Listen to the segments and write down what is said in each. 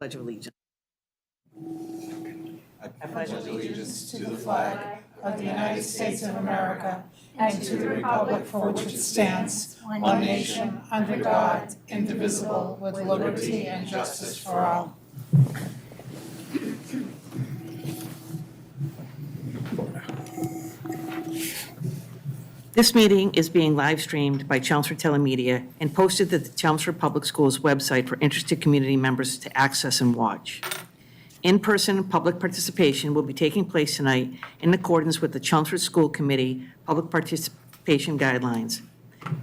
Pledge of Allegiance. I pledge allegiance to the flag of the United States of America and to the republic for which it stands, one nation, under God, indivisible, with liberty and justice for all. This meeting is being live streamed by Chelmsford Telemedia and posted to the Chelmsford Public Schools website for interested community members to access and watch. In-person public participation will be taking place tonight in accordance with the Chelmsford School Committee Public Participation Guidelines.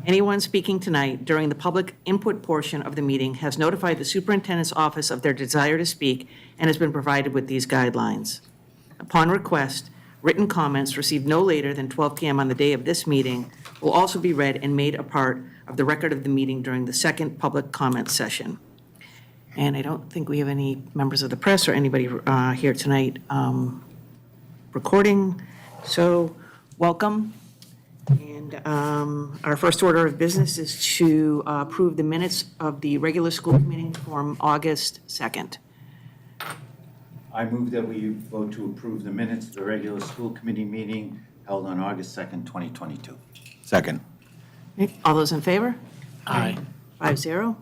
Anyone speaking tonight during the public input portion of the meeting has notified the superintendent's office of their desire to speak and has been provided with these guidelines. Upon request, written comments received no later than 12 p.m. on the day of this meeting will also be read and made a part of the record of the meeting during the second public comment session. And I don't think we have any members of the press or anybody here tonight recording. So welcome. And our first order of business is to approve the minutes of the regular school meeting from August 2nd. I move that we vote to approve the minutes of the regular school committee meeting held on August 2nd, 2022. Second. All those in favor? Aye. 5-0.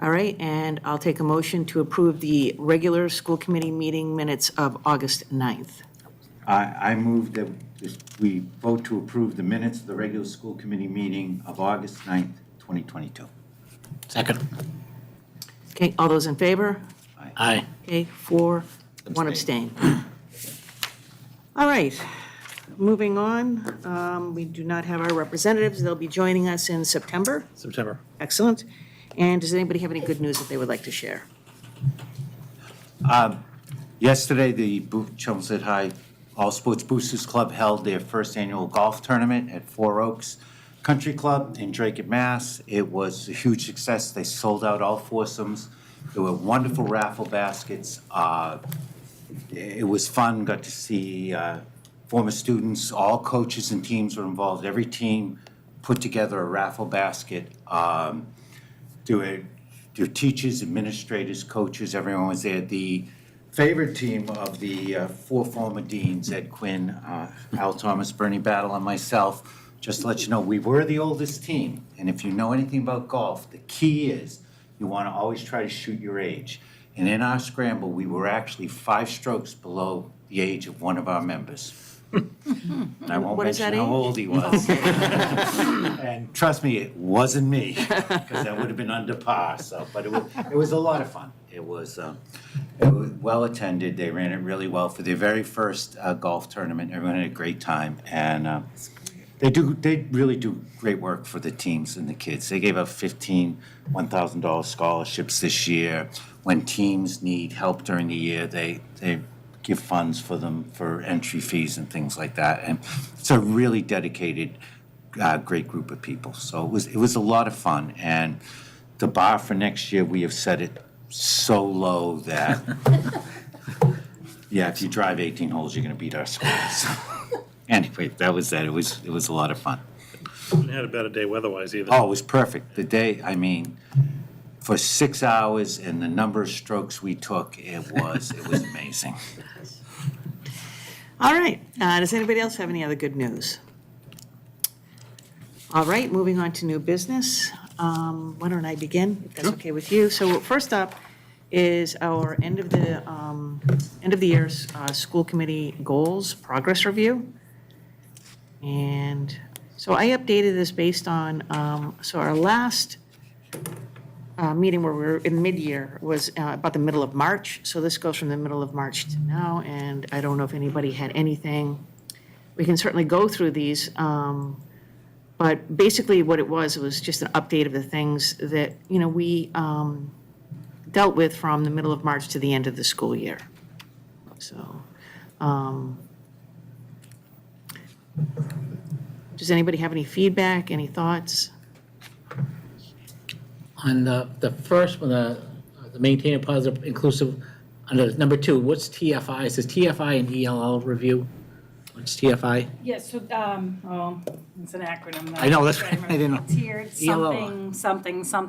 All right, and I'll take a motion to approve the regular school committee meeting minutes of August 9th. I move that we vote to approve the minutes of the regular school committee meeting of August 9th, 2022. Second. Okay, all those in favor? Aye. Okay, 4, 1 abstain. All right, moving on. We do not have our representatives. They'll be joining us in September. Excellent. And does anybody have any good news that they would like to share? Yesterday, the Chelmsford High All Sports Boosters Club held their first annual golf tournament at Four Oaks Country Club in Drake, Mass. It was a huge success. They sold out all foursomes. There were wonderful raffle baskets. It was fun. Got to see former students. All coaches and teams were involved. Every team put together a raffle basket. There were teachers, administrators, coaches. Everyone was there. The favorite team of the 4 former deans, Ed Quinn, Al Thomas, Bernie Battle, and myself, just to let you know, we were the oldest team. And if you know anything about golf, the key is you want to always try to shoot your age. And in our scramble, we were actually 5 strokes below the age of one of our members. And I won't What is mention that how age? old he was. And trust me, it wasn't me, because that would have been under par. So, but it was a lot of fun. It was well attended. They ran it really well for their very first golf tournament. Everyone had a great time, and they really do great work for the teams and the kids. They gave out $1,000 scholarships this year. When teams need help during the year, they give funds for them for entry fees and things like that. And it's a really dedicated, great group of people. So it was a lot of fun. And the bar for next year, we have set it so low that, yeah, if you drive 18 holes, you're going to beat our scores. Anyway, that was that. It was a lot of fun. Haven't had a better day weather-wise either. Oh, it was perfect. The day, I mean, for 6 hours and the number of strokes we took, it was amazing. All right, does anybody else have any other good news? All right, moving on to new business. Why don't I begin, if that's okay with you? So first up is our end of the year school committee goals progress review. And so I updated this based on, so our last meeting where we were in mid-year was about the middle of March. So this goes from the middle of March to now, and I don't know if anybody had anything. We can certainly go through these, but basically what it was just an update of the things that, we dealt with from the middle of March to the end of the school year. So, does anybody have any feedback, any thoughts? On the first one, the maintain a positive, inclusive, under number 2, what's TFI? It says TFI and ELL review. It's TFI. Yes, so, it's an acronym. I know, that's right. I didn't know. Tiered ELO. something. So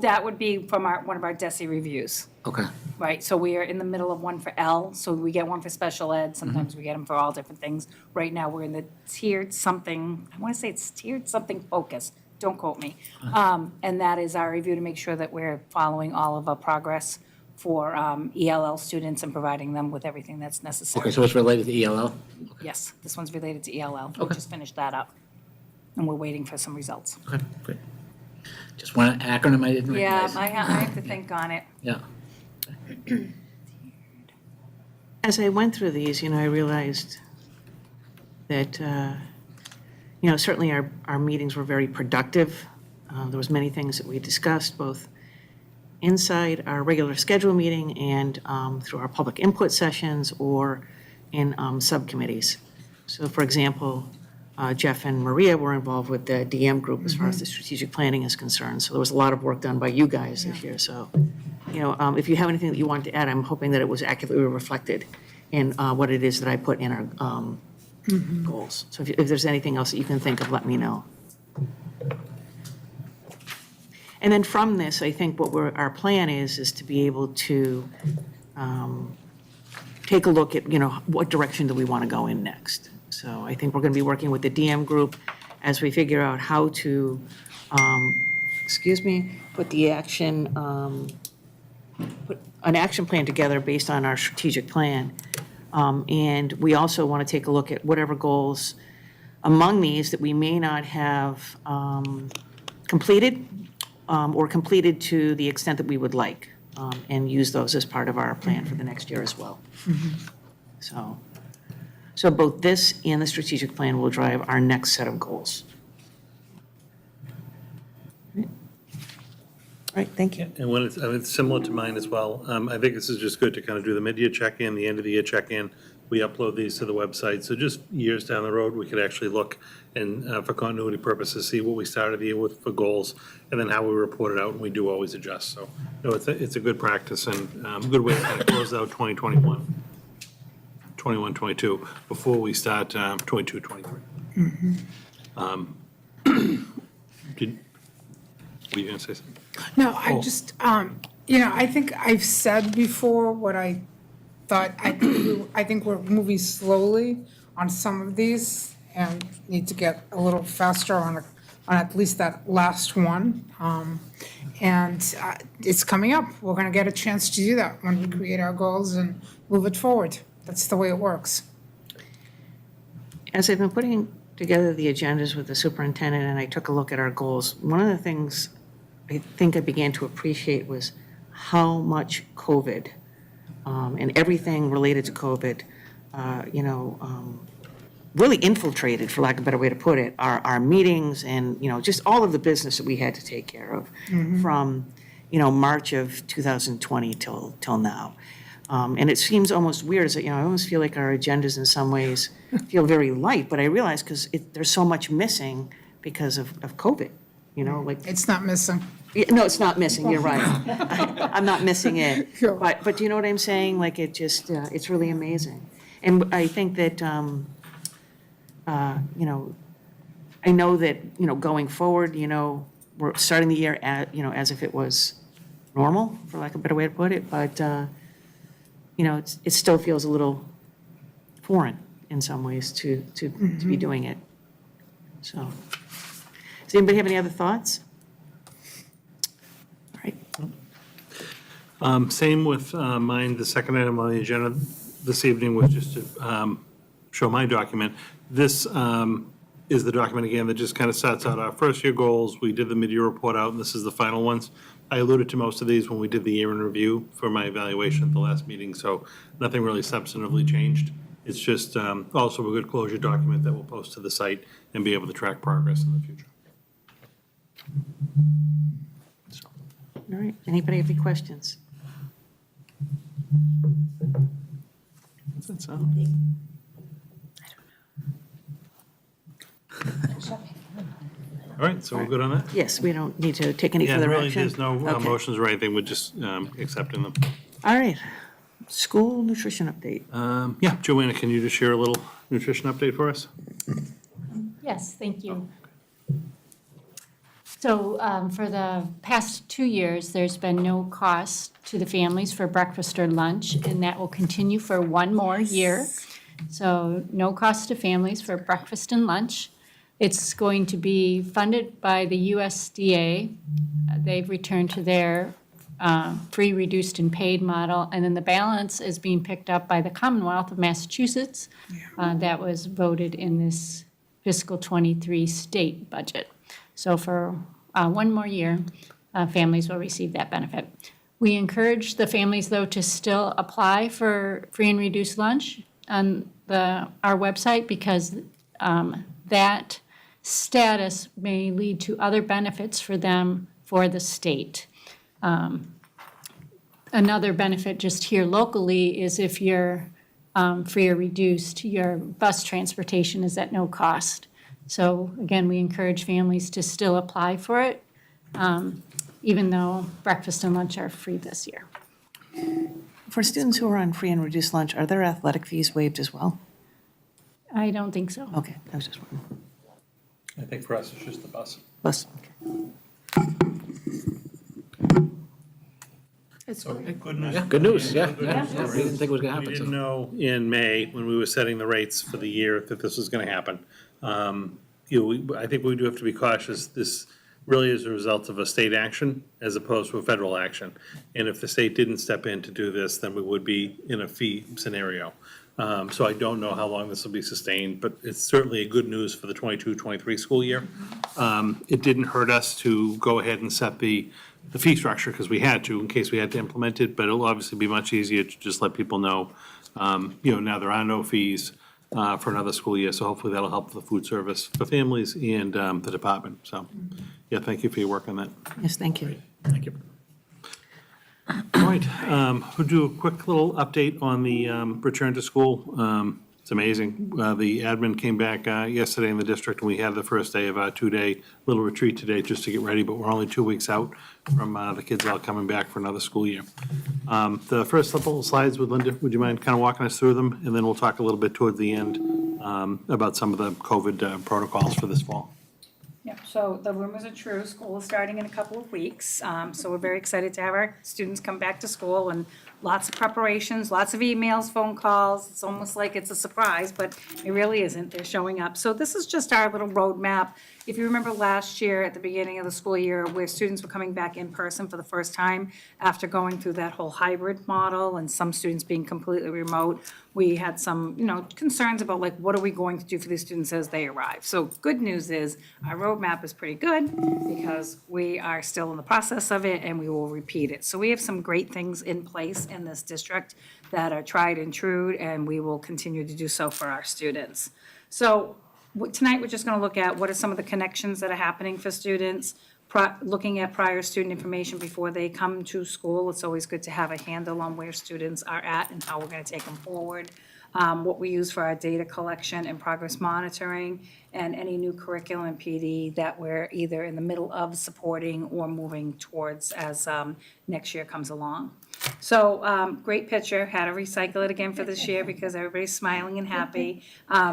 that would be from one of our DESI reviews, Okay. right? So we are in the middle of one for L, so we get one for special ed, sometimes we get them for all different things. Right now, we're in the tiered something, I want to say it's tiered something focus, don't quote me. And that is our review to make sure that we're following all of our progress for ELL students and providing them with everything that's necessary. Okay, so it's related to ELL? Yes, this one's related to ELL. We Okay. just finished that up. And we're waiting for some results. Okay, great. Just one acronym I didn't Yeah, recognize. I have to think on it. Yeah. As I went through these, I realized that, certainly our meetings were very productive. There was many things that we discussed, both inside our regular schedule meeting and through our public input sessions or in subcommittees. So, for example, Jeff and Maria were involved with the DM group as far as the strategic planning is concerned. So there was a lot of work done by you guys this year. So, if you have anything that you wanted to add, I'm hoping that it was accurately reflected in what it is that I put in our goals. So if there's anything else that you can think of, let me know. And then from this, I think our plan is to be able to take a look at, what direction do we want to go in next. So I think we're going to be working with the DM group as we figure out how to, put an action plan together based on our strategic plan. And we also want to take a look at whatever goals among these that we may not have completed or completed to the extent that we would like, and use those as part of our plan for the next year as well. So both this and the strategic plan will drive our next set of goals. All right, thank you. And when it's similar to mine as well. I think this is just good to kind of do the mid-year check-in, the end of the year check-in. We upload these to the website, so just years down the road, we could actually look and, for continuity purposes, see what we started the year with for goals, and then how we report it out, and we do always adjust. So, it's a good practice and a good way to kind of close out 2021, 21, 22, before we start 22, 23. Were you going to say something? No, I just, I think I've said before what I thought. I think we're moving slowly on some of these and need to get a little faster on at least that last one. And it's coming up. We're going to get a chance to do that when we create our goals and move it forward. That's the way it works. As I've been putting together the agendas with the superintendent and I took a look at our goals, one of the things I think I began to appreciate was how much COVID and everything related to COVID, really infiltrated, for lack of a better way to put it, our meetings and, just all of the business that we had to take care of from, March of 2020 till now. And it seems almost weird, that, I almost feel like our agendas in some ways feel very light, but I realize because there's so much missing because of COVID, like. It's not missing. Yeah, no, it's not missing, you're right. I'm not missing it. Sure. But do you know what I'm saying? Like, it just, it's really amazing. And I think that, I know that, going forward, we're starting the year as if it was normal, for lack of a better way to put it, but, it still feels a little foreign in some ways to be doing it. So, does anybody have any other thoughts? All right. Same with mine. The second item on the agenda this evening was just to show my document. This is the document, again, that just kind of sets out our first year goals. We did the mid-year report out, and this is the final ones. I alluded to most of these when we did the year in review for my evaluation at the last meeting, so nothing really substantively changed. It's just also a good closure document that we'll post to the site and be able to track progress in the future. All right, anybody have any questions? What's that sound? All right, so we're good on that? Yes, we don't need to take any Yeah, further really, action? there's no Okay. motions or anything, we're just accepting them. All right. School nutrition update. Yeah, Joanna, can you just share a little nutrition update for us? Yes, thank you. So for the past 2 years, there's been no cost to the families for breakfast or lunch, and that will continue for one more year. So no cost to families for breakfast and lunch. It's going to be funded by the USDA. They've returned to their free, reduced, and paid model, and then the balance is being picked up by the Commonwealth of Massachusetts. That was voted in this fiscal '23 state budget. So for one more year, families will receive that benefit. We encourage the families, though, to still apply for free and reduced lunch on our website, because that status may lead to other benefits for them for the state. Another benefit just here locally is if you're free or reduced, your bus transportation is at no cost. So again, we encourage families to still apply for it, even though breakfast and lunch are free this year. For students who are on free and reduced lunch, are their athletic fees waived as well? I don't think so. Okay, I was just wondering. I think for us, it's just the bus. Plus, okay. Good news. Yeah, good news, yeah. Good Yeah, news. yeah, we didn't think it was gonna We happen, so. didn't know in May, when we were setting the rates for the year, that this was gonna happen. I think we do have to be cautious. This really is a result of a state action as opposed to a federal action. And if the state didn't step in to do this, then we would be in a fee scenario. So I don't know how long this will be sustained, but it's certainly a good news for the 22-23 school year. It didn't hurt us to go ahead and set the fee structure, because we had to, in case we had to implement it, but it'll obviously be much easier to just let people know, now there are no fees for another school year, so hopefully that'll help the food service for families and the department. So, yeah, thank you for your work on that. Yes, thank you. Thank you. All right, we'll do a quick little update on the return to school. It's amazing. The admin came back yesterday in the district, and we had the first day of our two-day little retreat today just to get ready, but we're only 2 weeks out from the kids all coming back for another school year. The first couple of slides with Linda, would you mind kind of walking us through them? And then we'll talk a little bit toward the end about some of the COVID protocols for this fall. Yeah, so the rumors are true. School is starting in a couple of weeks. So we're very excited to have our students come back to school, and lots of preparations, lots of emails, phone calls. It's almost like it's a surprise, but it really isn't. They're showing up. So this is just our little roadmap. If you remember last year at the beginning of the school year, where students were coming back in person for the first time after going through that whole hybrid model and some students being completely remote, we had some, concerns about like, what are we going to do for these students as they arrive? So good news is our roadmap is pretty good, because we are still in the process of it and we will repeat it. So we have some great things in place in this district that are tried and true, and we will continue to do so for our students. So tonight, we're just going to look at what are some of the connections that are happening for students, looking at prior student information before they come to school. It's always good to have a handle on where students are at and how we're going to take them forward. What we use for our data collection and progress monitoring, and any new curriculum and PD that we're either in the middle of supporting or moving towards as next year comes along. So, great picture, had to recycle it again for this year because everybody's smiling and happy.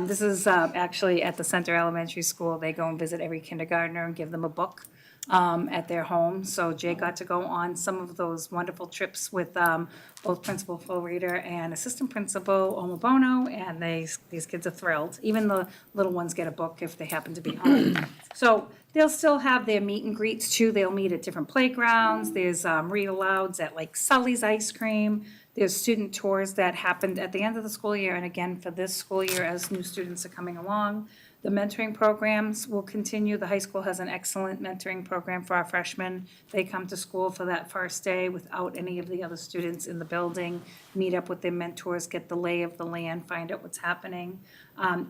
This is actually at the Center Elementary School. They go and visit every kindergartner and give them a book at their home. So Jay got to go on some of those wonderful trips with both Principal Phil Reeder and Assistant Principal Omobono, and these kids are thrilled. Even the little ones get a book if they happen to be home. So they'll still have their meet and greets too. They'll meet at different playgrounds. There's read alouds at like Sully's Ice Cream. There's student tours that happened at the end of the school year and again for this school year as new students are coming along. The mentoring programs will continue. The high school has an excellent mentoring program for our freshmen. They come to school for that first day without any of the other students in the building, meet up with their mentors, get the lay of the land, find out what's happening.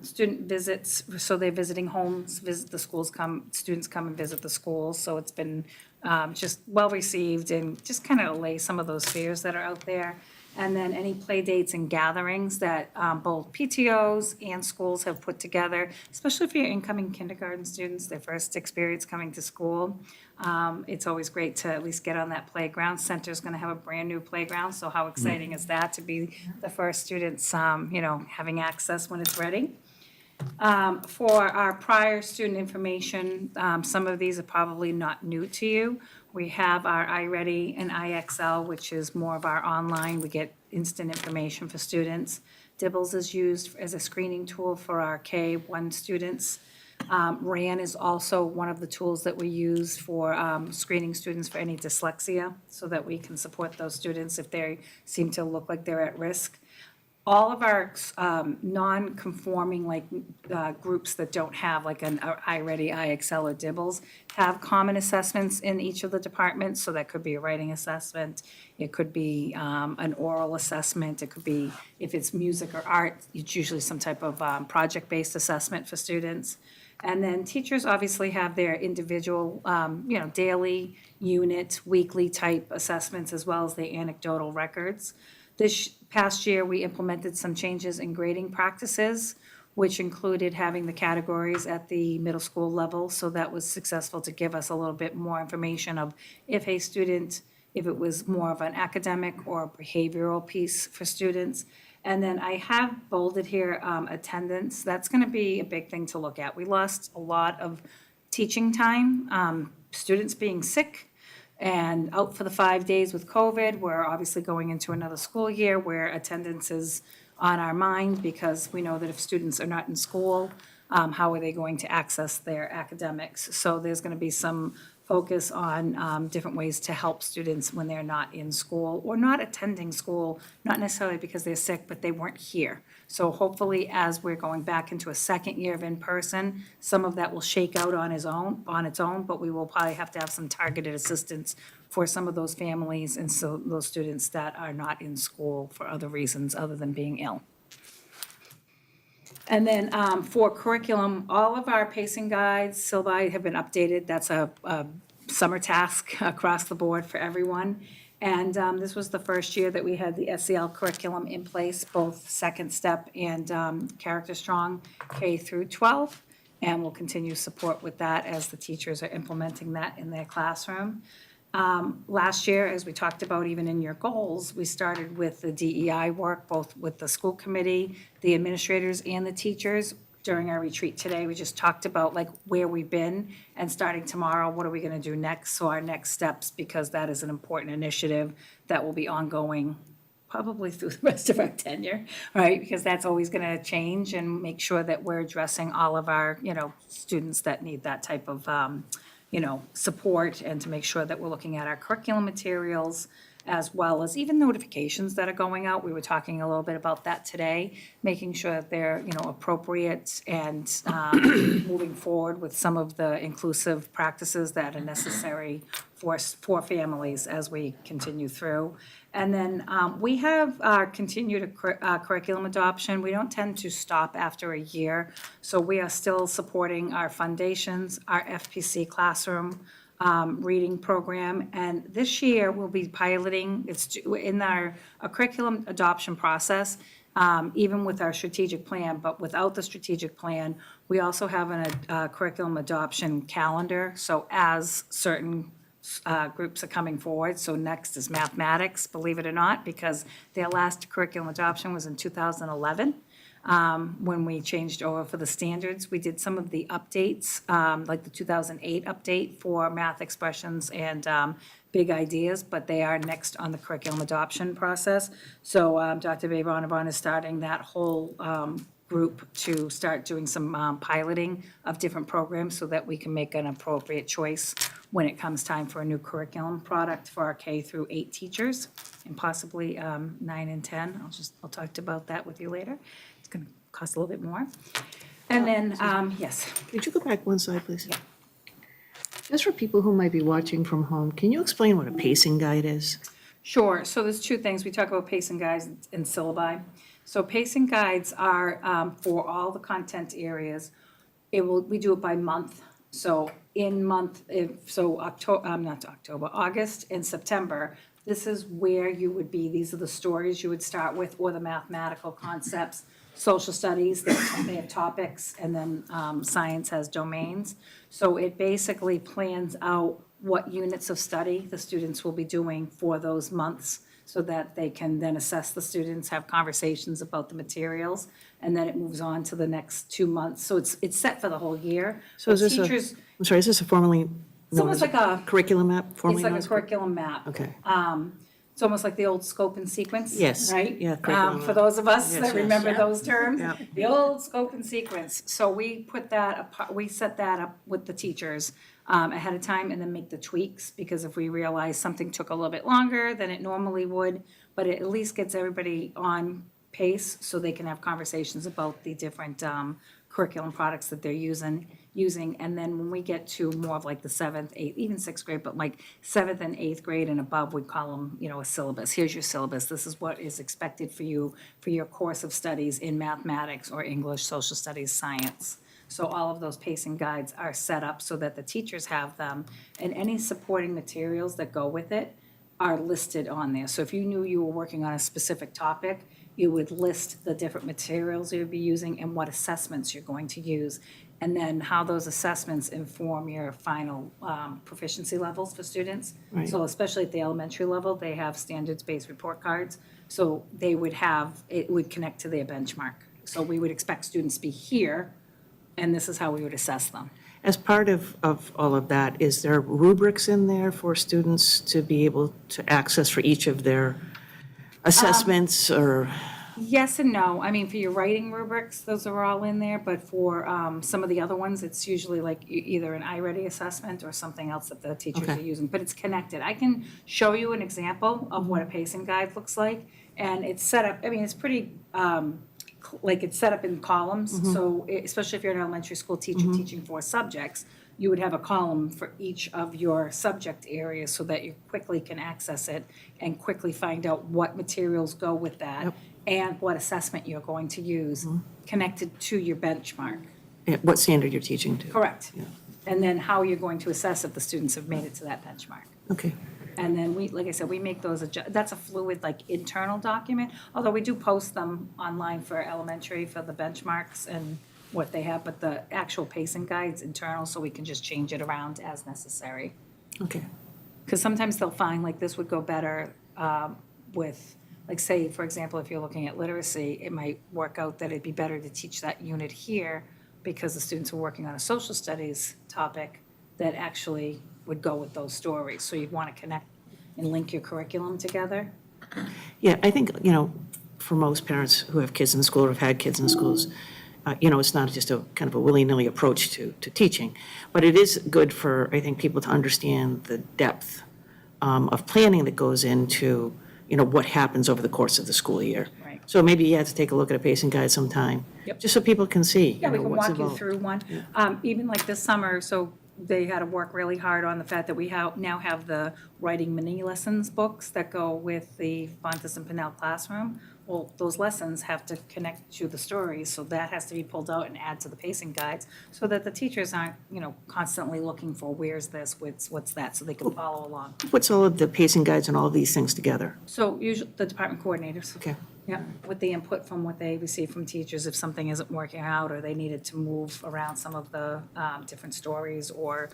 Student visits, so they're visiting homes, visit the schools, students come and visit the schools. So it's been just well received and just kind of allay some of those fears that are out there. And then any play dates and gatherings that both PTOs and schools have put together, especially for your incoming kindergarten students, their first experience coming to school. It's always great to at least get on that playground. Center's going to have a brand-new playground, so how exciting is that to be the first students, having access when it's ready? For our prior student information, some of these are probably not new to you. We have our iReady and IXL, which is more of our online. We get instant information for students. Dibbles is used as a screening tool for our K-1 students. RAN is also one of the tools that we use for screening students for any dyslexia, so that we can support those students if they seem to look like they're at risk. All of our non-conforming groups that don't have like an iReady, IXL, or Dibbles have common assessments in each of the departments. So that could be a writing assessment, it could be an oral assessment, it could be, if it's music or art, it's usually some type of project-based assessment for students. And then teachers obviously have their individual, daily, unit, weekly type assessments, as well as the anecdotal records. This past year, we implemented some changes in grading practices, which included having the categories at the middle school level. So that was successful to give us a little bit more information of if a student, if it was more of an academic or behavioral piece for students. And then I have bolded here attendance. That's going to be a big thing to look at. We lost a lot of teaching time, students being sick and out for the 5 days with COVID. We're obviously going into another school year where attendance is on our mind, because we know that if students are not in school, how are they going to access their academics? So there's going to be some focus on different ways to help students when they're not in school or not attending school, not necessarily because they're sick, but they weren't here. So hopefully, as we're going back into a second year of in-person, some of that will shake out on its own, but we will probably have to have some targeted assistance for some of those families and so those students that are not in school for other reasons other than being ill. And then for curriculum, all of our pacing guides, Sylvi, have been updated. That's a summer task across the board for everyone. And this was the first year that we had the SEL curriculum in place, both Second Step and Character Strong K through 12. And we'll continue support with that as the teachers are implementing that in their classroom. Last year, as we talked about even in your goals, we started with the DEI work, both with the school committee, the administrators, and the teachers. During our retreat today, we just talked about like where we've been, and starting tomorrow, what are we going to do next? So our next steps, because that is an important initiative that will be ongoing probably through the rest of our tenure, right? Because that's always going to change, and make sure that we're addressing all of our, students that need that type of support, and to make sure that we're looking at our curriculum materials, as well as even notifications that are going out. We were talking a little bit about that today, making sure that they're, appropriate, and moving forward with some of the inclusive practices that are necessary for families as we continue through. And then we have continued curriculum adoption. We don't tend to stop after a year, so we are still supporting our foundations, our FPC classroom reading program. And this year, we'll be piloting, it's in our curriculum adoption process, even with our strategic plan, but without the strategic plan, we also have a curriculum adoption calendar. So as certain groups are coming forward. So next is mathematics, believe it or not, because their last curriculum adoption was in 2011. When we changed over for the standards, we did some of the updates, like the 2008 update for math expressions and big ideas, but they are next on the curriculum adoption process. So Dr. Vavon is starting that whole group to start doing some piloting of different programs so that we can make an appropriate choice when it comes time for a new curriculum product for our K through 8 teachers, and possibly 9 and 10. I'll talk about that with you later. It's going to cost a little bit more. And then, yes. Could you go back one slide, please? Yeah. Just for people who might be watching from home, can you explain what a pacing guide is? Sure. So there's two things. We talk about pacing guides and syllabi. So pacing guides are for all the content areas. We do it by month. So August and September, this is where you would be, these are the stories you would start with, or the mathematical concepts, social studies, they have topics, and then science has domains. So it basically plans out what units of study the students will be doing for those months, so that they can then assess the students, have conversations about the materials, and then it moves on to the next 2 months. So it's set for the whole year. So is But this teachers, I'm sorry, is this a formally it's almost like a, curriculum map? it's Formally like known a as curriculum map. Okay. It's almost like the old scope and sequence. Yes, Right? yeah, curriculum For map. those of us Yes, that yes. remember Yeah. those terms, Yeah. the old scope and sequence. So we put that apart, we set that up with the teachers ahead of time, and then make the tweaks, because if we realize something took a little bit longer than it normally would, but it at least gets everybody on pace so they can have conversations about the different curriculum products that they're using. And then when we get to more of like the 7th, 8th, even 6th grade, but like 7th and 8th grade and above, we call them, a syllabus. Here's your syllabus. This is what is expected for you for your course of studies in mathematics or English, social studies, science. So all of those pacing guides are set up so that the teachers have them, and any supporting materials that go with it are listed on there. So if you knew you were working on a specific topic, you would list the different materials you'd be using and what assessments you're going to use, and then how those assessments inform your final proficiency levels for students. Right. So especially at the elementary level, they have standards-based report cards, so they would have, it would connect to their benchmark. So we would expect students to be here, and this is how we would assess them. As part of all of that, is there rubrics in there for students to be able to access for each of their assessments, or? Yes and no. I mean, for your writing rubrics, those are all in there, but for some of the other ones, it's usually like either an iReady assessment or something else that the teachers are Okay. using, but it's connected. I can show you an example of what a pacing guide looks like, and it's set up, I mean, it's pretty, like it's set up in columns, so especially if you're an elementary school teacher teaching 4 subjects, you would have a column for each of your subject areas so that you quickly can access it and quickly find out what materials go with that. Yep. And what assessment you're going to use connected to your benchmark. What standard you're teaching to? Correct. Yeah. And then how you're going to assess if the students have made it to that benchmark. Okay. And then we, like I said, we make those, that's a fluid, like, internal document, although we do post them online for elementary for the benchmarks and what they have, but the actual pacing guide's internal, so we can just change it around as necessary. Okay. Because sometimes they'll find, like, this would go better with, like, say, for example, if you're looking at literacy, it might work out that it'd be better to teach that unit here because the students are working on a social studies topic that actually would go with those stories. So you'd want to connect and link your curriculum together. Yeah, I think, for most parents who have kids in school or have had kids in schools, it's not just a kind of a willy-nilly approach to teaching, but it is good for, I think, people to understand the depth of planning that goes into, what happens over the course of the school year. Right. So maybe you have to take a look at a pacing guide sometime. Yep. Just so people can see, Yeah, we can what's walk you involved. through one. Even like this summer, so they had to work really hard on the fact that we now have the writing mini lessons books that go with the Fontes and Pinnell classroom. Well, those lessons have to connect to the stories, so that has to be pulled out and add to the pacing guides, so that the teachers aren't, constantly looking for where's this, what's that, so they can follow along. Who puts all of the pacing guides and all of these things together? So usually, the department coordinators. Okay. Yeah, with the input from what they receive from teachers, if something isn't working out, or they needed to move around some of the different stories or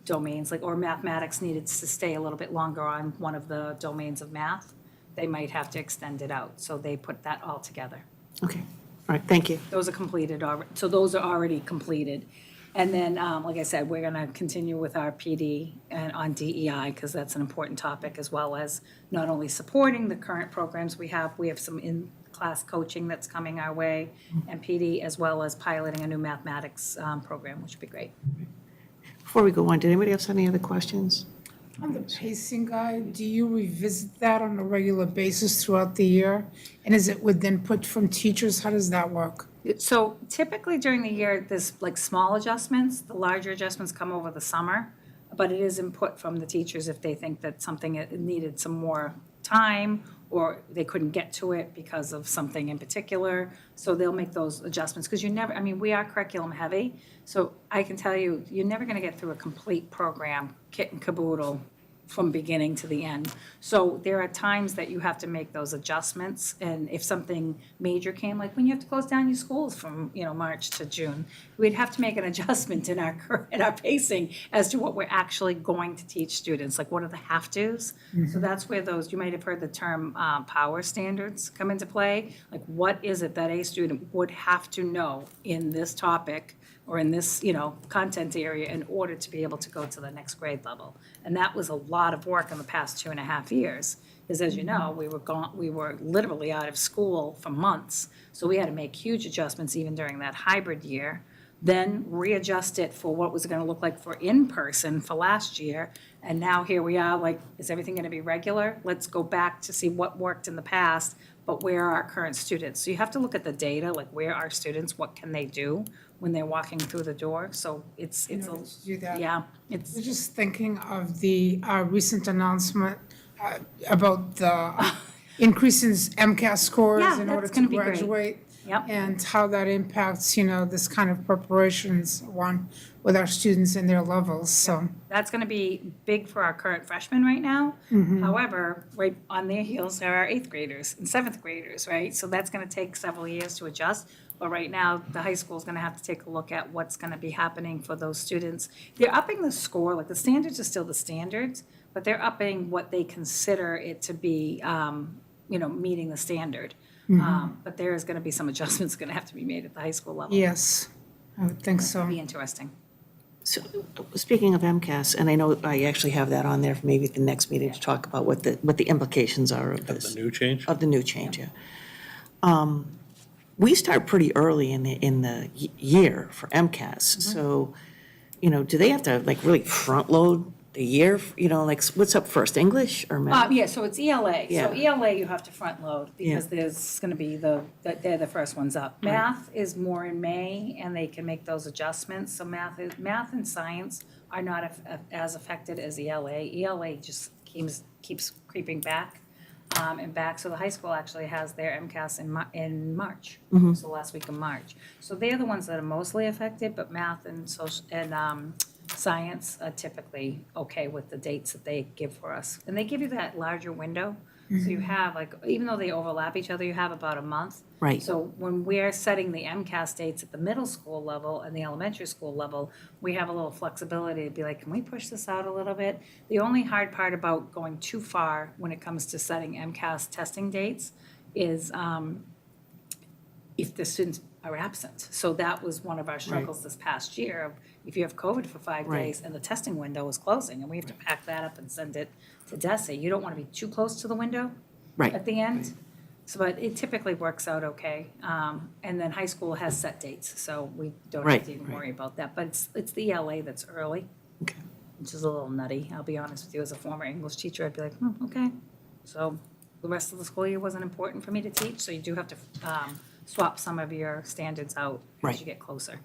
domains, like, or mathematics needed to stay a little bit longer on one of the domains of math, they might have to extend it out, so they put that all together. Okay. All right, thank you. Those are completed already, so those are already completed. And then, like I said, we're gonna continue with our PD and on DEI, because that's an important topic, as well as not only supporting the current programs we have some in-class coaching that's coming our way, and PD, as well as piloting a new mathematics program, which would be great. Before we go on, did anybody else have any other questions? On the pacing guide, do you revisit that on a regular basis throughout the year? And is it with input from teachers? How does that work? So typically during the year, there's like small adjustments. The larger adjustments come over the summer, but it is input from the teachers if they think that something needed some more time or they couldn't get to it because of something in particular. So they'll make those adjustments, because we are curriculum heavy. So I can tell you, you're never going to get through a complete program, kit and caboodle, from beginning to the end. So there are times that you have to make those adjustments, and if something major came, like when you have to close down your schools from, March to June, we'd have to make an adjustment in our pacing as to what we're actually going to teach students, like what are the have-tos? So that's where those, you might have heard the term power standards come into play. Like, what is it that a student would have to know in this topic or in this, content area in order to be able to go to the next grade level? And that was a lot of work in the past 2.5 years, because as you know, we were literally out of school for months. So we had to make huge adjustments even during that hybrid year, then readjust it for what was it gonna look like for in-person for last year. And now here we are, like, is everything gonna be regular? Let's go back to see what worked in the past, but where are our current students? So you have to look at the data, like where are students, what can they do when they're walking through the door? So it's do that. yeah, I was just thinking of the recent announcement about the increase in MCAS scores Yeah, in order that's to gonna be great. graduate. Yep. And how that impacts, this kind of preparations with our students and their levels, so. That's going to be big for our current freshmen right now. However, right on their heels are our 8th graders and 7th graders, right? So that's going to take several years to adjust. But right now, the high school is going to have to take a look at what's going to be happening for those students. They're upping the score, like the standards are still the standards, but they're upping what they consider it to be, meeting the standard. But there is going to be some adjustments going to have to be made at the high school level. Yes, I would think so. It'll be interesting. So, speaking of MCAS, and I know I actually have that on there for maybe the next meeting to talk about what the implications are of this. The new change? Of the new change, yeah. We start pretty early in the year for MCAS, so, do they have to like really front load the year, like what's up first, English or math? Yeah, so it's ELA. Yeah. So ELA you have to front load because Yeah. there's going to be they're the first ones up. Math is more in May, and they can make those adjustments. So math and science are not as affected as ELA. ELA just keeps creeping back and back. So the high school actually has their MCAS in March, so the last week of March. So they're the ones that are mostly affected, but math and social and science are typically okay with the dates that they give for us. And they give you that larger window. So you have, like, even though they overlap each other, you have about a month. Right. So when we're setting the MCAS dates at the middle school level and the elementary school level, we have a little flexibility to be like, can we push this out a little bit? The only hard part about going too far when it comes to setting MCAS testing dates is if the students are absent. So that was one of our struggles this past year. If you have COVID for 5 Right. days and the testing window is closing and we have to pack that up and send it to DESE, you don't want to be too close to the window Right. at the end. So, but it typically works out okay. And then high school has set dates, so we don't have to even worry about that. But it's the ELA that's early, Okay. which is a little nutty. I'll be honest with you, as a former English teacher, I'd be like, okay. So the rest of the school year wasn't important for me to teach, so you do have to swap some of your standards out Right. as you get closer.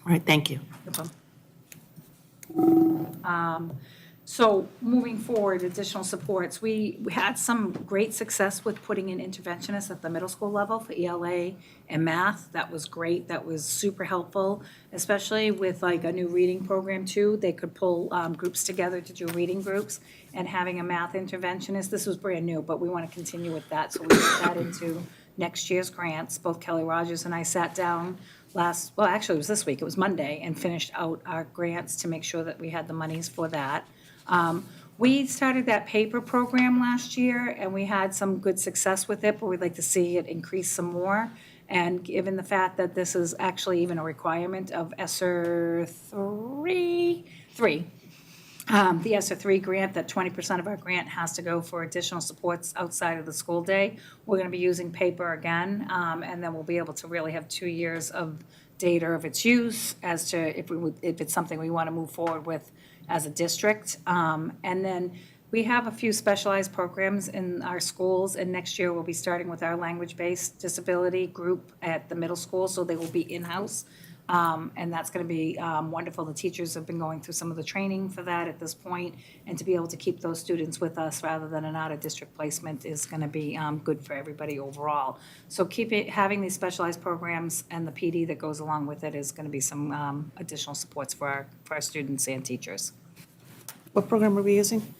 All right, thank you. No problem. So moving forward, additional supports, we had some great success with putting in interventionists at the middle school level for ELA and math. That was great. That was super helpful, especially with like a new reading program too. They could pull groups together to do reading groups, and having a math interventionist. This was brand new, but we want to continue with that. So we put that into next year's grants. Both Kelly Rogers and I sat down actually it was this week, it was Monday, and finished out our grants to make sure that we had the monies for that. We started that paper program last year, and we had some good success with it, but we'd like to see it increase some more. And given the fact that this is actually even a requirement of ESSER 3, the ESSER 3 grant, that 20% of our grant has to go for additional supports outside of the school day. We're going to be using paper again, and then we'll be able to really have 2 years of data of its use as to if it's something we want to move forward with as a district. And then we have a few specialized programs in our schools, and next year we'll be starting with our language-based disability group at the middle school, so they will be in-house. And that's going to be wonderful. The teachers have been going through some of the training for that at this point, and to be able to keep those students with us rather than an out-of-district placement is going to be good for everybody overall. So having these specialized programs and the PD that goes along with it is going to be some additional supports for our students and teachers. What program are we using?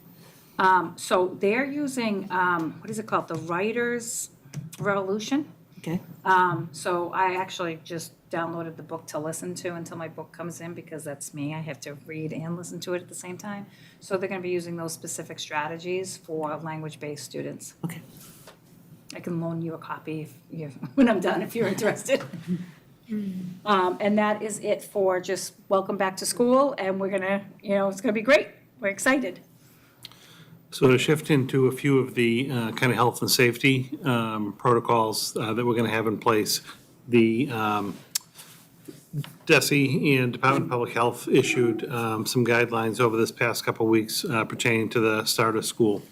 So they're using, what is it called? The Writer's Revolution. Okay. So I actually just downloaded the book to listen to until my book comes in, because that's me. I have to read and listen to it at the same time. So they're going to be using those specific strategies for language-based students. Okay. I can loan you a copy when I'm done, if you're interested. And that is it for just welcome back to school, and we're going to, it's going to be great. We're excited. So to shift into a few of the kind of health and safety protocols that we're going to have in place, the DESE and Department of Public Health issued some guidelines over this past couple of weeks pertaining to the start of school.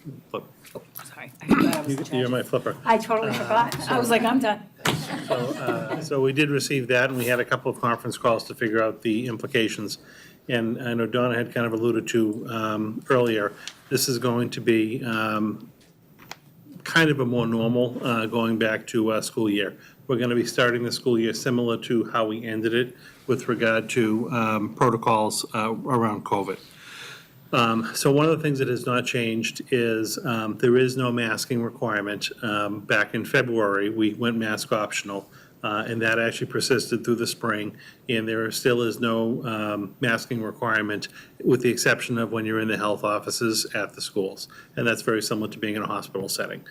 Sorry, I forgot I was in You're charge. my flipper. I totally forgot. I was like, I'm done. So we did receive that, and we had a couple of conference calls to figure out the implications. And I know Donna had kind of alluded to earlier, this is going to be kind of a more normal going back to school year. We're going to be starting the school year similar to how we ended it with regard to protocols around COVID. So one of the things that has not changed is there is no masking requirement. Back in February, we went mask optional, and that actually persisted through the spring. And there still is no masking requirement, with the exception of when you're in the health offices at the schools. And that's very similar to being in a hospital setting.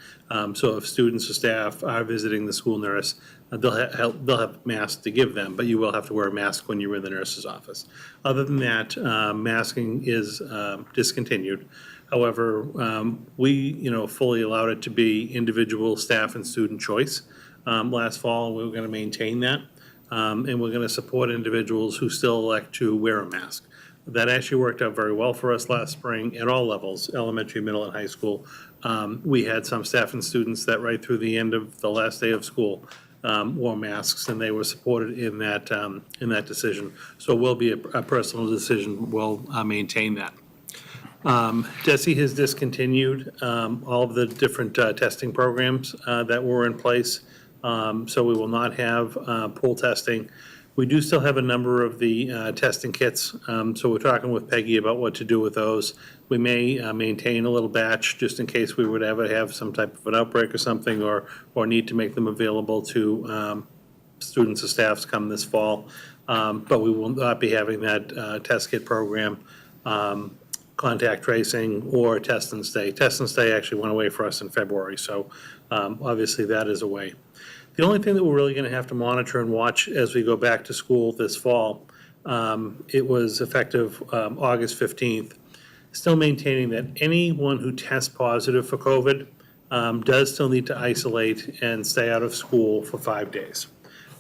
So if students or staff are visiting the school nurse, they'll have masks to give them, but you will have to wear a mask when you're in the nurse's office. Other than that, masking is discontinued. However, we, fully allowed it to be individual staff and student choice last fall, and we were going to maintain that. And we're going to support individuals who still elect to wear a mask. That actually worked out very well for us last spring at all levels, elementary, middle, and high school. We had some staff and students that right through the end of the last day of school wore masks, and they were supported in that decision. So it will be a personal decision. We'll maintain that. DESE has discontinued all of the different testing programs that were in place. So we will not have pool testing. We do still have a number of the testing kits, so we're talking with Peggy about what to do with those. We may maintain a little batch just in case we would ever have some type of an outbreak or something, or need to make them available to students or staffs come this fall. But we will not be having that test kit program, contact tracing, or test and stay. Test and stay actually went away for us in February, so obviously that is away. The only thing that we're really going to have to monitor and watch as we go back to school this fall, it was effective August 15th, still maintaining that anyone who tests positive for COVID does still need to isolate and stay out of school for 5 days.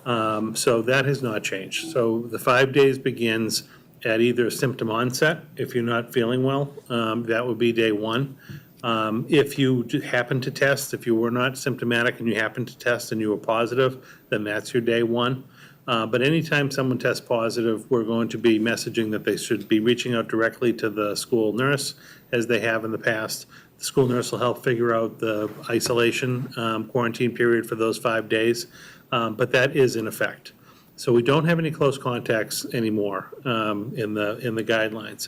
So that has not changed. So the 5 days begins at either symptom onset, if you're not feeling well, that would be day one. If you happen to test, if you were not symptomatic and you happen to test and you were positive, then that's your day one. But anytime someone tests positive, we're going to be messaging that they should be reaching out directly to the school nurse, as they have in the past. The school nurse will help figure out the isolation quarantine period for those 5 days, but that is in effect. So we don't have any close contacts anymore in the guidelines.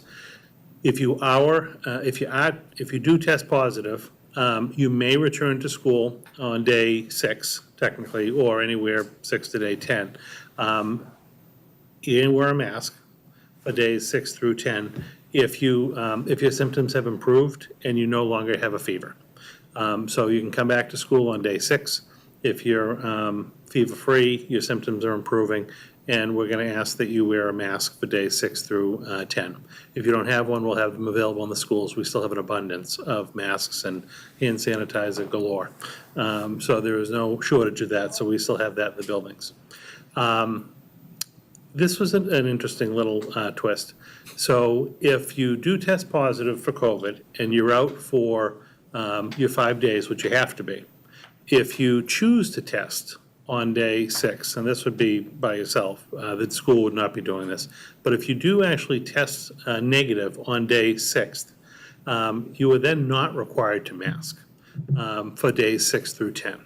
If you do test positive, you may return to school on day 6, technically, or anywhere 6 to day 10. You didn't wear a mask for days 6 through 10 if your symptoms have improved and you no longer have a fever. So you can come back to school on day 6 if you're fever-free, your symptoms are improving, and we're going to ask that you wear a mask for days 6 through 10. If you don't have one, we'll have them available in the schools. We still have an abundance of masks and hand sanitizer galore. So there is no shortage of that, so we still have that in the buildings. This was an interesting little twist. So if you do test positive for COVID and you're out for your 5 days, which you have to be, if you choose to test on day 6, and this would be by yourself, the school would not be doing this. But if you do actually test negative on day 6th, you are then not required to mask for days 6 through 10.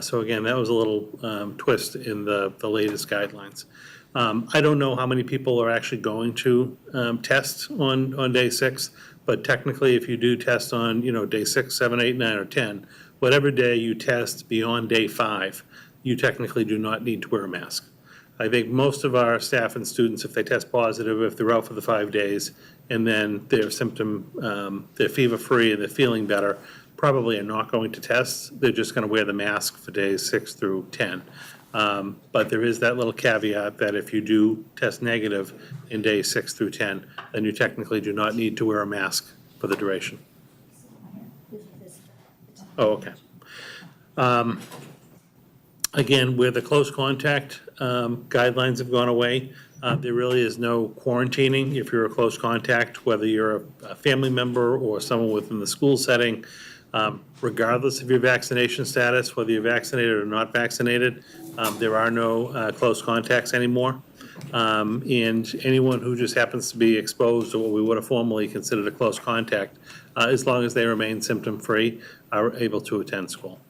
So again, that was a little twist in the latest guidelines. I don't know how many people are actually going to test on day 6, but technically, if you do test on, day 6, 7, 8, 9, or 10, whatever day you test beyond day 5, you technically do not need to wear a mask. I think most of our staff and students, if they test positive, if they're out for the 5 days, and then they're they're fever-free and they're feeling better, probably are not going to test. They're just going to wear the mask for days 6 through 10. But there is that little caveat that if you do test negative in days 6 through 10, then you technically do not need to wear a mask for the duration. Oh, okay. Again, where the close contact guidelines have gone away, there really is no quarantining if you're a close contact, whether you're a family member or someone within the school setting. Regardless of your vaccination status, whether you're vaccinated or not vaccinated, there are no close contacts anymore. And anyone who just happens to be exposed to what we would have formerly considered a close contact, as long as they remain symptom-free, are able to attend school.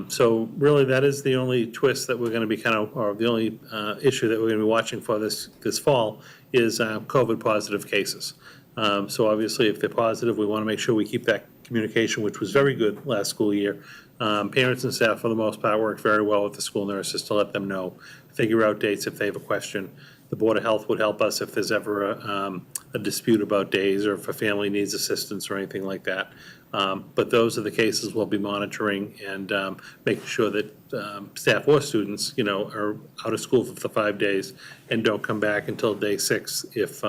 So really, that is the only twist that we're going to be or the only issue that we're going to be watching for this fall is COVID positive cases. So obviously, if they're positive, we want to make sure we keep that communication, which was very good last school year. Parents and staff, for the most part, worked very well with the school nurses to let them know, figure out dates if they have a question. The Board of Health would help us if there's ever a dispute about days or if a family needs assistance or anything like that. But those are the cases we'll be monitoring and making sure that staff or students, are out of school for the 5 days and don't come back until day 6 if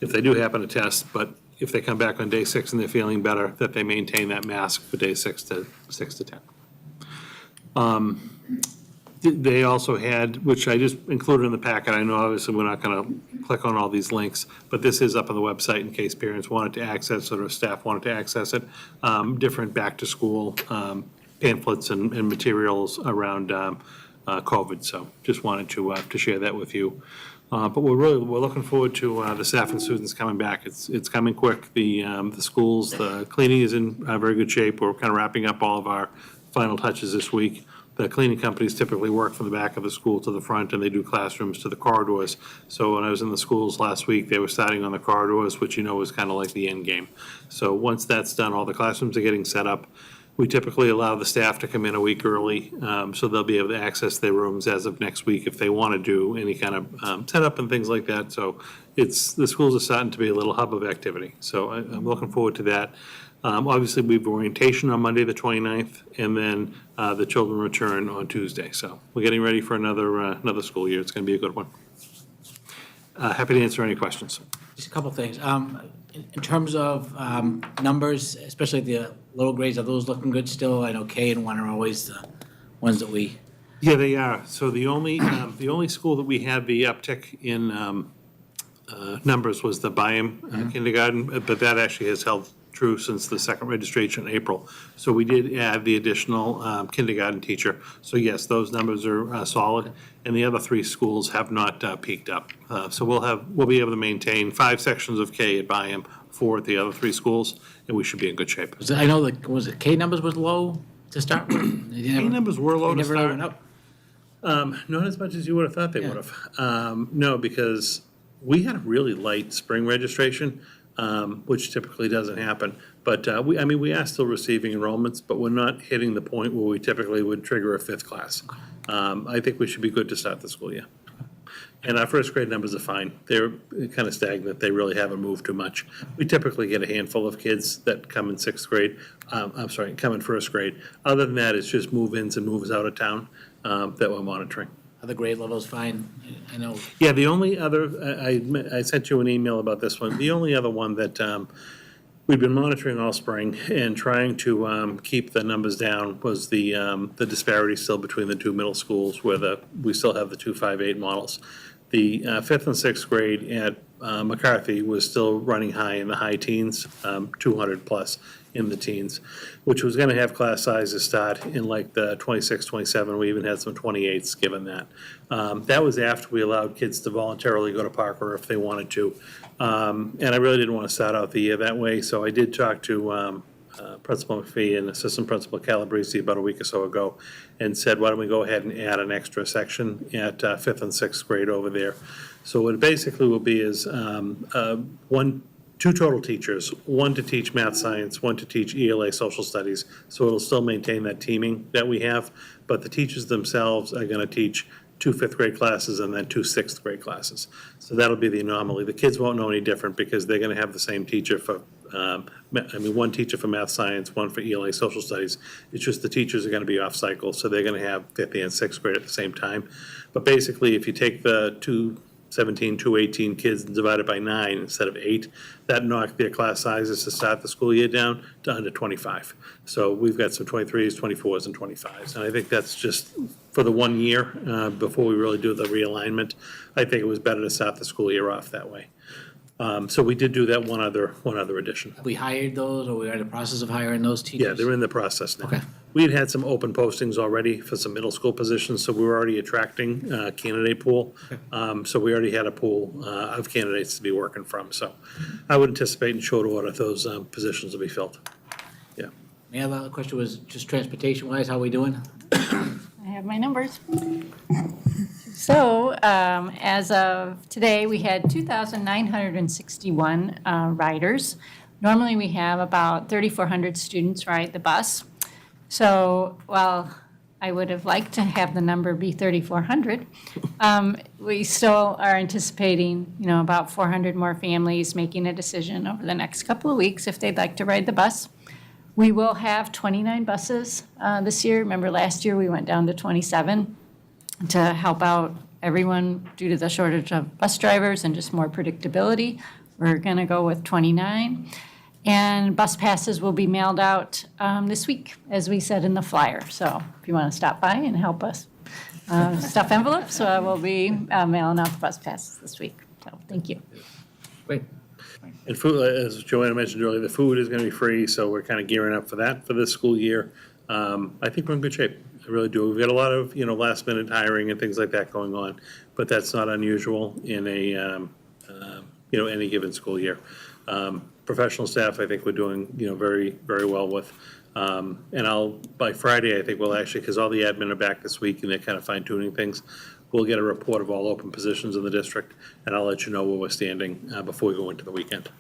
they do happen to test. But if they come back on day 6 and they're feeling better, that they maintain that mask for day 6 to 10. They also had, which I just included in the packet, I know obviously we're not going to click on all these links, but this is up on the website in case parents wanted to access it or staff wanted to access it, different back-to-school pamphlets and materials around COVID. So just wanted to share that with you. But we're looking forward to the staff and students coming back. It's coming quick. The schools, the cleaning is in very good shape. We're kind of wrapping up all of our final touches this week. The cleaning companies typically work from the back of the school to the front, and they do classrooms to the corridors. So when I was in the schools last week, they were starting on the corridors, which is kind of like the end game. So once that's done, all the classrooms are getting set up. We typically allow the staff to come in a week early, so they'll be able to access their rooms as of next week if they want to do any kind of setup and things like that. So the schools are starting to be a little hub of activity. So I'm looking forward to that. Obviously, we have orientation on Monday, the 29th, and then the children return on Tuesday. So we're getting ready for another school year. It's going to be a good one. Happy to answer any questions. Just a couple things. In terms of numbers, especially the little grades, are those looking good still? I know K and 1 are always the ones that we... Yeah, they are. So the only school that we had the uptick in numbers was the Byam kindergarten, but that actually has held true since the second registration in April. So we did add the additional kindergarten teacher. So yes, those numbers are solid, and the other 3 schools have not peaked up. So we'll be able to maintain 5 sections of K at Byam, 4 at the other 3 schools, and we should be in good shape. I know was it K numbers was low to start with? K numbers were low to Never start. went up? Not as much as you would have thought they would have. No, because we had a really light spring registration, which typically doesn't happen. But we are still receiving enrollments, but we're not hitting the point where we typically would trigger a 5th class. I think we should be good to start the school year. And our first grade numbers are fine. They're kind of stagnant. They really haven't moved too much. We typically get a handful of kids that come in 6th grade, come in 1st grade. Other than that, it's just move-ins and moves out of town that we're monitoring. Are the grade levels fine? I know. Yeah, the only other, I sent you an email about this one. The only other one that we've been monitoring all spring and trying to keep the numbers down was the disparity still between the 2 middle schools where we still have the 258 models. The 5th and 6th grade at McCarthy was still running high in the high teens, 200 plus, in the teens, which was going to have class sizes start in like the 26, 27. We even had some 28s given that. That was after we allowed kids to voluntarily go to Parker if they wanted to. And I really didn't want to start out the year that way, so I did talk to Principal McPhee and Assistant Principal Calabrese about a week or so ago and said, why don't we go ahead and add an extra section at 5th and 6th grade over there. So what it basically will be is two total teachers, one to teach math science, one to teach ELA social studies. So it'll still maintain that teaming that we have, but the teachers themselves are going to teach 2 5th grade classes and then 2 6th grade classes. So that'll be the anomaly. The kids won't know any different because they're going to have the same teacher for, one teacher for math science, one for ELA social studies. It's just the teachers are going to be off cycle, so they're going to have 5th and 6th grade at the same time. But basically, if you take the 217, 218 kids and divide it by 9 instead of 8, that knocked their class sizes to start the school year down to under 25. So we've got some 23s, 24s, and 25s. And I think that's just for the 1 year before we really do the realignment. I think it was better to start the school year off that way. So we did do that one other addition. We hired those, or we are in the process of hiring those teachers? Yeah, they're in the process now. Okay. We had some open postings already for some middle school positions, so we were already attracting a candidate pool. So we already had a pool of candidates to be working from. So I would anticipate in short order those positions will be filled. Yeah. My other question was just transportation-wise, how are we doing? I have my numbers. So as of today, we had 2,961 riders. Normally, we have about 3,400 students ride the bus. So while I would have liked to have the number be 3,400, we still are anticipating, about 400 more families making a decision over the next couple of weeks if they'd like to ride the bus. We will have 29 buses this year. Remember, last year we went down to 27 to help out everyone due to the shortage of bus drivers and just more predictability. We're going to go with 29. And bus passes will be mailed out this week, as we said in the flyer. So if you want to stop by and help us stuff envelopes, we'll be mailing out the bus passes this week. So thank you. Great. And food, as Joanna mentioned earlier, the food is going to be free, so we're kind of gearing up for that for this school year. I think we're in good shape. I really do. We've got a lot of, last minute hiring and things like that going on, but that's not unusual in a, any given school year. Professional staff, I think we're doing, very, very well with. And by Friday, I think we'll actually, because all the admin are back this week and they're kind of fine tuning things, we'll get a report of all open positions in the district, and I'll let you know where we're standing before we go into the weekend.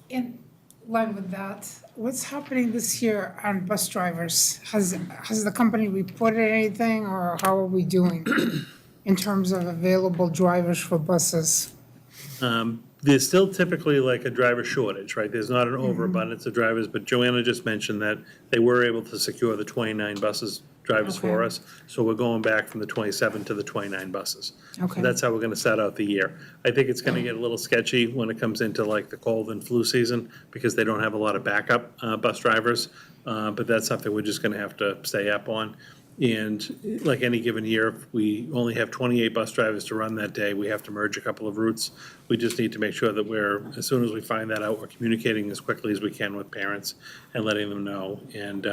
In line with that, what's happening this year on bus drivers? Has the company reported anything, or how are we doing in terms of available drivers for buses? There's still typically like a driver shortage, right? There's not an overabundance of drivers, but Joanna just mentioned that they were able to secure the 29 drivers for Okay. us. So we're going back from the 27 to the 29 buses. Okay. So that's how we're going to set out the year. I think it's going to get a little sketchy when it comes into like the cold and flu season because they don't have a lot of backup bus drivers. But that's something we're just going to have to stay up on. And like any given year, if we only have 28 bus drivers to run that day, we have to merge a couple of routes. We just need to make sure that as soon as we find that out, we're communicating as quickly as we can with parents and letting them know. And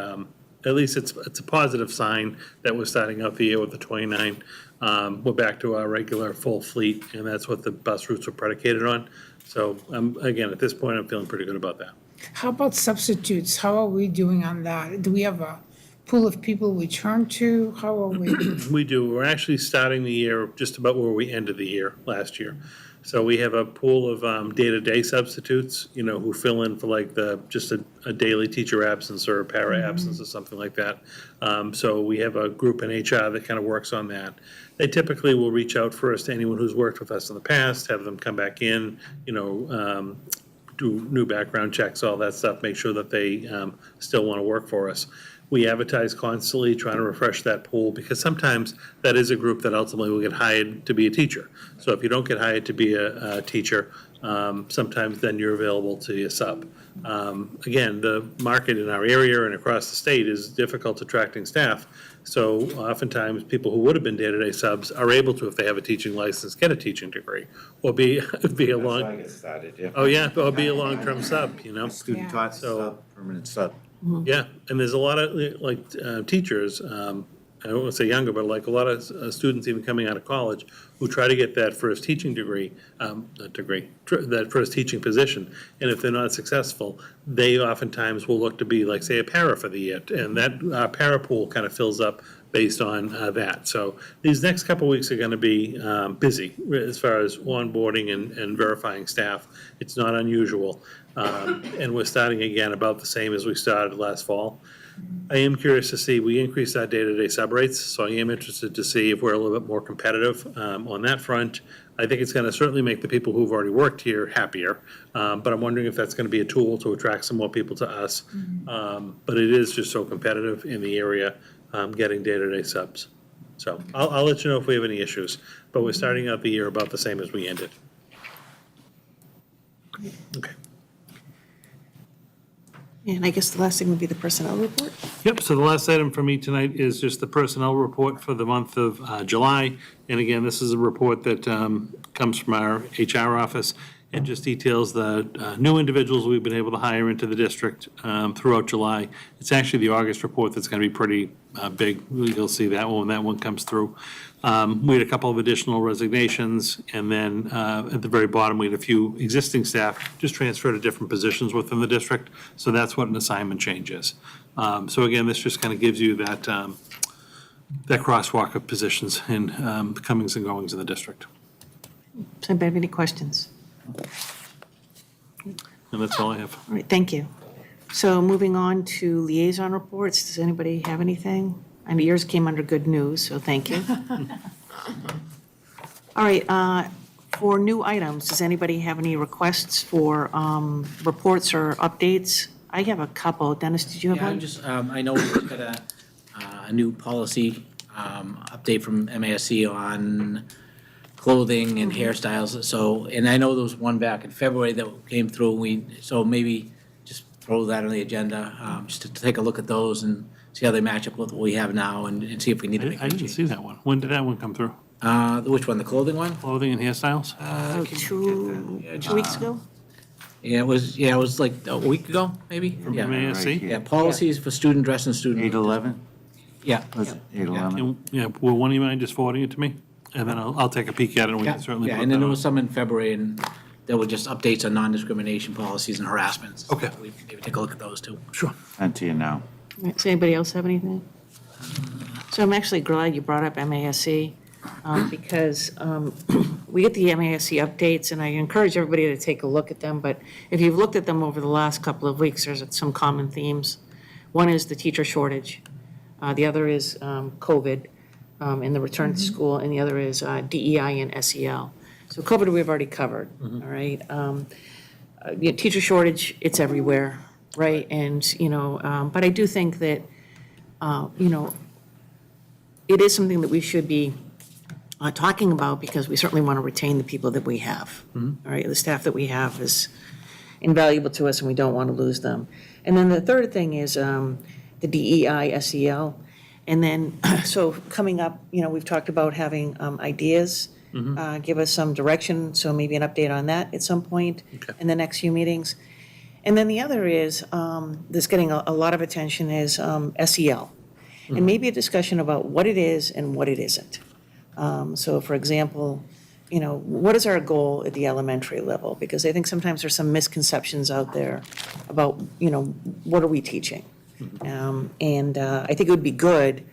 at least it's a positive sign that we're starting out the year with the 29. We're back to our regular full fleet, and that's what the bus routes are predicated on. So again, at this point, I'm feeling pretty good about that. How about substitutes? How are we doing on that? Do we have a pool of people we turn to? How are we? We do. We're actually starting the year just about where we ended the year last year. So we have a pool of day-to-day substitutes, who fill in for like just a daily teacher absence or a para absence or something like that. So we have a group in HR that kind of works on that. They typically will reach out first to anyone who's worked with us in the past, have them come back in, do new background checks, all that stuff, make sure that they still want to work for us. We advertise constantly, trying to refresh that pool, because sometimes that is a group that ultimately will get hired to be a teacher. So if you don't get hired to be a teacher, sometimes then you're available to your sub. Again, the market in our area and across the state is difficult attracting staff. So oftentimes, people who would have been day-to-day subs are able to, if they have a teaching license, get a teaching degree, or be a long, oh, yeah, or be a long-term sub, you know? Student taught So- sub, permanent sub. Yeah, and there's a lot of, teachers, I don't want to say younger, but like a lot of students even coming out of college who try to get that first teaching that first teaching position. And if they're not successful, they oftentimes will look to be like, say, a para for the year. And that para pool kind of fills up based on that. So these next couple of weeks are going to be busy as far as onboarding and verifying staff. It's not unusual. And we're starting again about the same as we started last fall. I am curious to see, we increased our day-to-day sub rates, so I am interested to see if we're a little bit more competitive on that front. I think it's going to certainly make the people who've already worked here happier, but I'm wondering if that's going to be a tool to attract some more people to us. But it is just so competitive in the area, getting day-to-day subs. So I'll let you know if we have any issues, but we're starting out the year about the same as we ended. Okay. And I guess the last thing would be the personnel report. Yep, so the last item for me tonight is just the personnel report for the month of July. And again, this is a report that comes from our HR office and just details the new individuals we've been able to hire into the district throughout July. It's actually the August report that's going to be pretty big. You'll see that one when that one comes through. We had a couple of additional resignations, and then at the very bottom, we had a few existing staff just transfer to different positions within the district. So that's what an assignment change is. So again, this just kind of gives you that crosswalk of positions in the comings and goings of the district. Does anybody have any questions? And that's all I have. All right, thank you. So moving on to liaison reports, does anybody have anything? I know yours came under good news, so thank you. All right, for new items, does anybody have any requests for reports or updates? I have a couple. Dennis, did you have Yeah, one? I know we just got a new policy update from MASC on clothing and hairstyles. So, and I know there was one back in February that came through. So maybe just throw that on the agenda, just to take a look at those and see how they match up with what we have now and see if we need to make I any didn't see changes. that one. When did that one come through? Which one, the clothing one? Clothing and hairstyles? Oh, two weeks ago? Yeah, it was like a week ago, maybe? From Yeah. MASC? Yeah, policies for student dress and student. 8/11? Yeah. Was it 8/11? And, yeah, will one of you mind just forwarding it to me? And then I'll take a peek at it, and we Yeah, can certainly yeah, put and then that there on. was some in February, and there were just updates on non-discrimination policies and harassments. Okay. We maybe take a look at those too. Sure. Sent to you now. All right, does anybody else have anything? So I'm actually glad you brought up MASC, because we get the MASC updates, and I encourage everybody to take a look at them, but if you've looked at them over the last couple of weeks, there's some common themes. One is the teacher shortage, the other is COVID and the return to school, and the other is DEI and SEL. So COVID we've already covered, all right? Teacher shortage, it's everywhere, right? And, but I do think that, it is something that we should be talking about, because we certainly want to retain the people that we have. All right, the staff that we have is invaluable to us, and we don't want to lose them. And then the third thing is the DEI, SEL. And then, so coming up, we've talked about having ideas, give us some direction, so maybe an update on that at some point in the next few meetings. And then the other is, that's getting a lot of attention, is SEL. And maybe a discussion about what it is and what it isn't. So for example, what is our goal at the elementary level? Because I think sometimes there's some misconceptions out there about, what are we teaching? And I think it would be good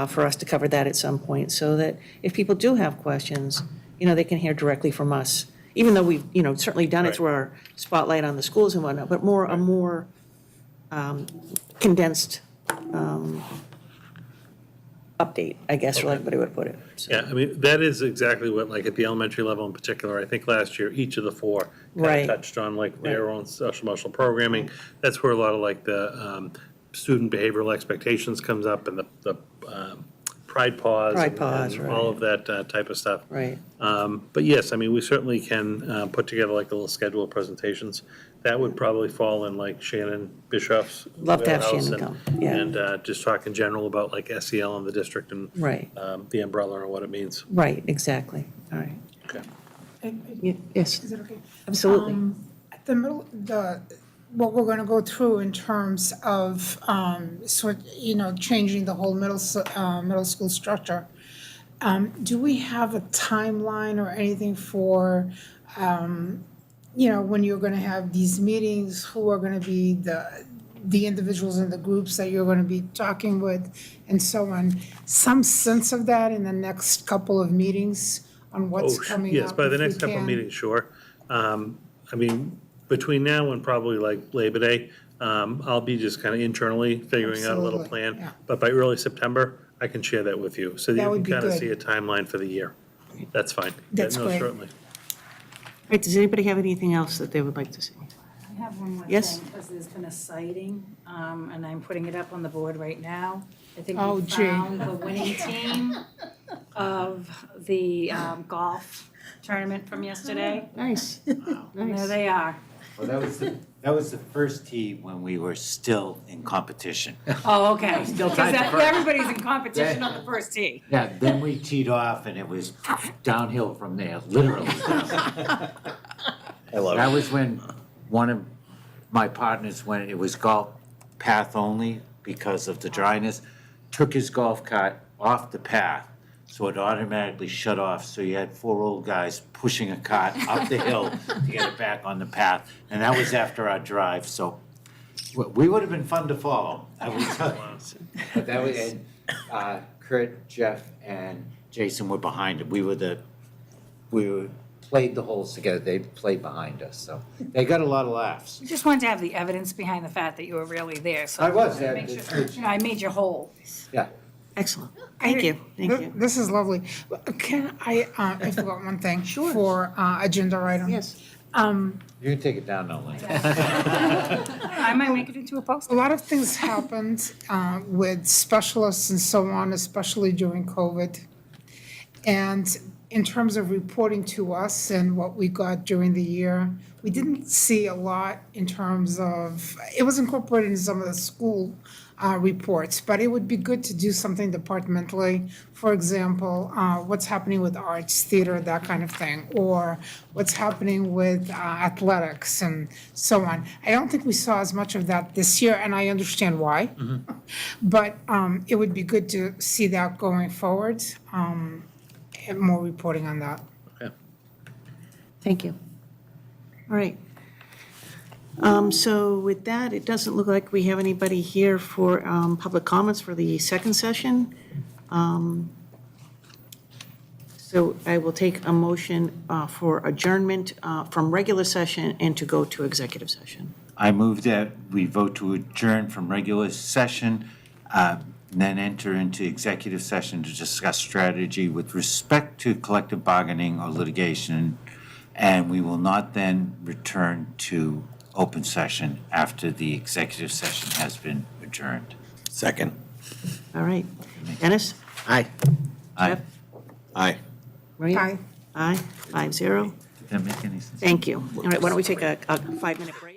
for us to cover that at some point, so that if people do have questions, they can hear directly from us. Even though we've, certainly done it through our spotlight on the schools and whatnot, but a more condensed update, I guess, for lack of a better way to put it. So, Yeah, I mean, that is exactly what, like, at the elementary level in particular, I think last year, each of the four kind Right. of touched on, like, their own social emotional programming. That's where a lot of, like, the student behavioral expectations comes up, and the Pride Paws. Pride and- Paws, and all right. of that type of stuff. Right. But yes, I mean, we certainly can put together like a little schedule of presentations. That would probably fall in like Shannon Bischoff's. Love to have wheelhouse Shannon and- come, yeah. And just talk in general about like SEL in the district and Right. the umbrella and what it means. Right, exactly. All right. Okay. Yes, Is it okay? absolutely. At the middle, what we're gonna go through in terms of, changing the whole middle school structure. Do we have a timeline or anything for, when you're gonna have these meetings, who are gonna be the individuals in the groups that you're gonna be talking with and so on? Some sense of that in the next couple of meetings on what's coming up? Yes, by the if we next couple of can? meetings, sure. I mean, between now and probably like Labor Day, I'll be just kind of internally figuring out a little Absolutely, plan. yeah. But by early September, I can share that with you, so that That you would can be kind of good. see a timeline for the year. That's fine. Yeah, That's no, great. Certainly. All right, does anybody have anything else that they would like to say? I have one more Yes. thing, because there's been a sighting, and I'm putting it up on the board right now. I think Oh, we gee. found the winning team of the golf tournament from yesterday. Nice. And there they are. Well, that was the first tee when we were still in competition. Oh, okay. Still Because tied for first. everybody's in competition on the first tee. Yeah, then we teed off and it was downhill from there, literally. I love That it. was when one of my partners, when it was golf path only because of the dryness, took his golf cart off the path, so it automatically shut off. So you had 4 old guys pushing a cart up the hill to get it back on the path. And that was after our drive, so we would have been fun to follow. I would tell you. But that was, and Kurt, Jeff, and Jason were behind it. We played the holes together. They played behind us, so they got a lot of laughs. We just wanted to have the evidence behind the fact that you were really there, so. I was, yeah, Make it's sure- good. I made your whole. Yeah. Excellent. Thank you, thank you. This is lovely. Can I forgot one thing. Sure. For agenda item. Yes. You can take it down now, Lynn. I might make it into a post. A lot of things happened with specialists and so on, especially during COVID. And in terms of reporting to us and what we got during the year, we didn't see a lot in terms of, it was incorporated in some of the school reports, but it would be good to do something departmentally. For example, what's happening with arts, theater, that kind of thing, or what's happening with athletics and so on. I don't think we saw as much of that this year, and I understand why. But it would be good to see that going forward, and more reporting on that. Thank you. All right. So with that, it doesn't look like we have anybody here for public comments for the second session. So I will take a motion for adjournment from regular session and to go to executive session. I move that we vote to adjourn from regular session, then enter into executive session to discuss strategy with respect to collective bargaining or litigation, and we will not then return to open session after the executive session has been adjourned. Second. All right. Dennis? Aye. Jeff? Aye. Maria? Aye. Aye, 5-0. Did that make any sense? Thank you. All right, why don't we take a 5-minute break?